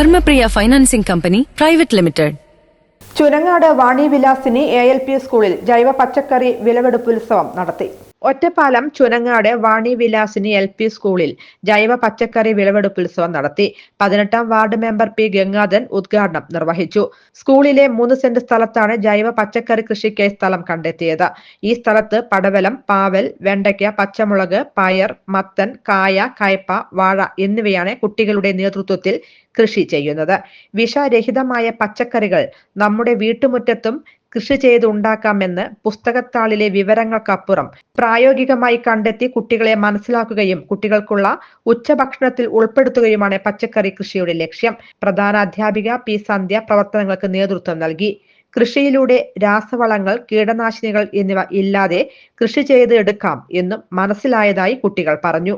Dharmapriya financing company private limited. Chunangad Vani Vilasini ALP സ്കൂളിൽ ജൈവ പച്ചക്കറി വിളവെടുപ്പുത്സവം നടത്തി. ഒറ്റപ്പാലം ചുനങ്ങാട് വാണി വിലാസിനി LP സ്കൂളിൽ ജൈവ പച്ചക്കറി വിളവെടുപ്പുത്സവം നടത്തി. 18ാം വാർഡ് മെമ്പർ P ഗംഗാധരൻ ഉദ്ഘാടനം നിർവഹിച്ചു. സ്കൂളിലെ 3 സെന്റ് സ്ഥലത്താണ് ജൈവ പച്ചക്കറി കൃഷിക്കായി സ്ഥലം കണ്ടെത്തിയത്. ഈ സ്ഥലത്ത് പടവലം, പാവൽ, വെണ്ടയ്ക്ക, പച്ചമുളക്, പയർ, മത്തൻ, കായ, കയ്പ, വാഴ എന്നിവയാണ് കുട്ടികളുടെ നേതൃത്വത്തിൽ കൃഷി ചെയ്യുന്നത്. വിഷരഹിതമായ പച്ചക്കറികൾ നമ്മുടെ വീട്ടുമുറ്റത്തും കൃഷി ചെയ്തുണ്ടാക്കാമെന്ന് പുസ്തകത്താളിലെ വിവരങ്ങൾക്കപ്പുറം പ്രായോഗികമായി കണ്ടെത്തി കുട്ടികളെ മനസ്സിലാക്കുകയും കുട്ടികൾക്കുള്ള ഉച്ചഭക്ഷണത്തിൽ ഉൾപ്പെടുത്തുകയുമാണ് പച്ചക്കറി കൃഷിയുടെ ലക്ഷ്യം. പ്രധാന അധ്യാപിക P സന്ധ്യ പ്രവർത്തനങ്ങൾക്ക് നേതൃത്വം നൽകി. കൃഷിയിലൂടെ രാസവളങ്ങൾ, കീടനാശിനികൾ എന്നിവ ഇല്ലാതെ കൃഷി ചെയ്ത് എടുക്കാം എന്നും മനസ്സിലായതായി കുട്ടികൾ പറഞ്ഞു.